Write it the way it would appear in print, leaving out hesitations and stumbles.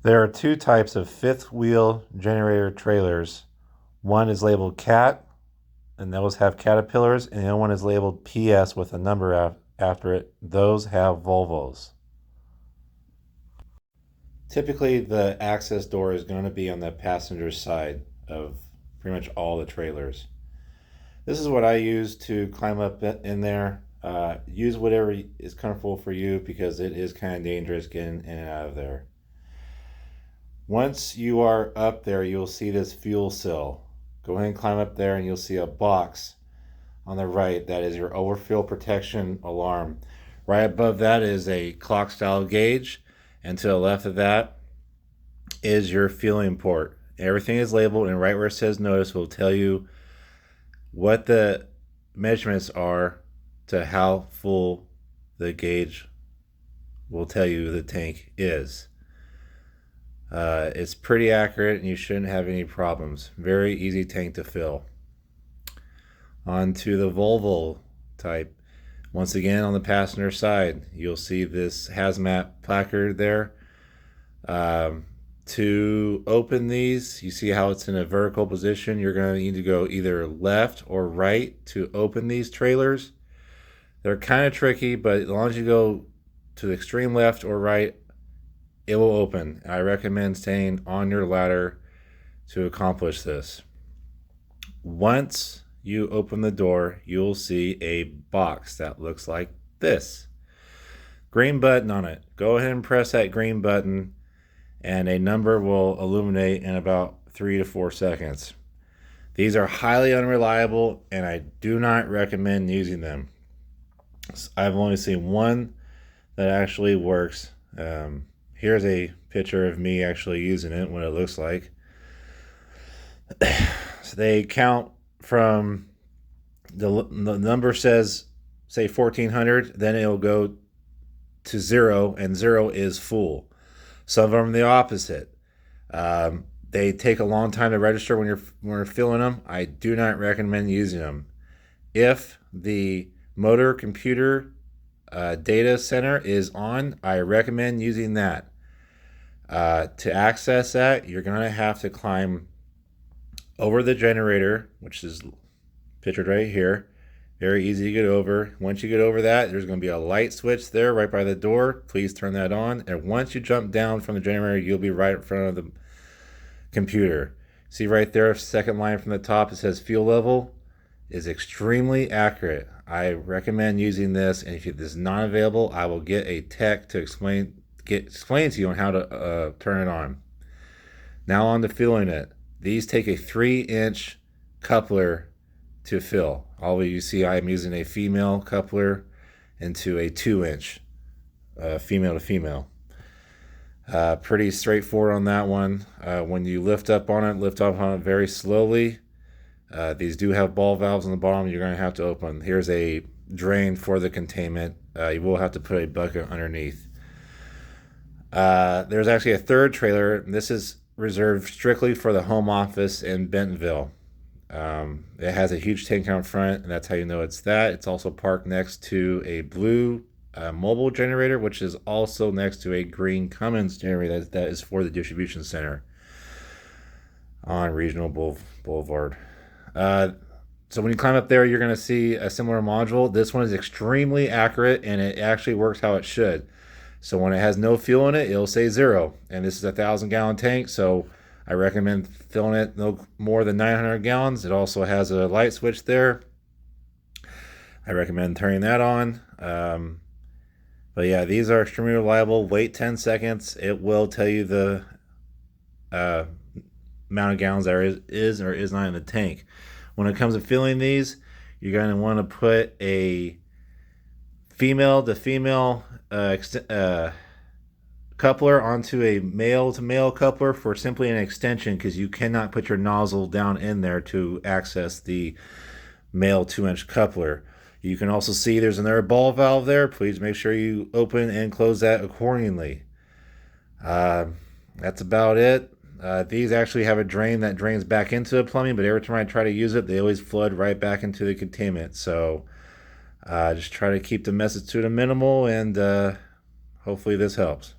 There are two types of fifth wheel generator trailers. One is labeled CAT, and those have caterpillars, and the other one is labeled PS with a number after it. Those have Volvos. Typically, the access door is going to be on the passenger side of pretty much all the trailers. This is what I use to climb up in there. Use whatever is comfortable for you because it is kind of dangerous getting in and out of there. Once you are up there, you'll see this fuel cell. Go ahead and climb up there and you'll see a box on the right that is your overfill protection alarm. Right above that is a clock style gauge, and to the left of that is your fueling port. Everything is labeled, and right where it says notice will tell you what the measurements are to how full the gauge will tell you the tank is. It's pretty accurate and you shouldn't have any problems. Very easy tank to fill. On to the Volvo type. Once again, on the passenger side, you'll see this hazmat placard there. To open these, you see how it's in a vertical position. You're going to need to go either left or right to open these trailers. They're kind of tricky, but as long as you go to the extreme left or right, it will open. I recommend staying on your ladder to accomplish this. Once you open the door, you'll see a box that looks like this. Green button on it. Go ahead and press that green button and a number will illuminate in about 3 to 4 seconds. These are highly unreliable and I do not recommend using them. I've only seen one that actually works. Here's a picture of me actually using it, what it looks like. So they count from the number says, say 1400, then it'll go to 0, and 0 is full. Some of them are the opposite. They take a long time to register when you're filling them. I do not recommend using them. If the motor computer data center is on, I recommend using that. To access that, you're going to have to climb over the generator, which is pictured right here. Very easy to get over. Once you get over that, there's going to be a light switch there right by the door. Please turn that on. And once you jump down from the generator, you'll be right in front of the computer. See right there, second line from the top, it says fuel level is extremely accurate. I recommend using this, and if it is not available, I will get a tech to explain to you on how to turn it on. Now on to filling it. These take a 3-inch coupler to fill. Although you see I'm using a female coupler into a 2-inch female to female. Pretty straightforward on that one. When you lift up on it very slowly. These do have ball valves on the bottom you're going to have to open. Here's a drain for the containment. You will have to put a bucket underneath. There's actually a third trailer. This is reserved strictly for the home office in Bentonville. It has a huge tank out front, and that's how you know it's that. It's also parked next to a blue mobile generator, which is also next to a green Cummins generator that is for the distribution center on Regional Boulevard. So when you climb up there, you're going to see a similar module. This one is extremely accurate, and it actually works how it should. So when it has no fuel in it, it'll say 0. And this is a 1,000-gallon tank, so I recommend filling it no more than 900 gallons. It also has a light switch there. I recommend turning that on. But yeah, these are extremely reliable. Wait 10 seconds. It will tell you the amount of gallons there is or is not in the tank. When it comes to filling these, you're going to want to put a female to female coupler onto a male to male coupler for simply an extension, because you cannot put your nozzle down in there to access the male 2-inch coupler. You can also see there's another ball valve there. Please make sure you open and close that accordingly. That's about it. These actually have a drain that drains back into the plumbing, but every time I try to use it, they always flood right back into the containment. So just try to keep the message to the minimal, and hopefully this helps.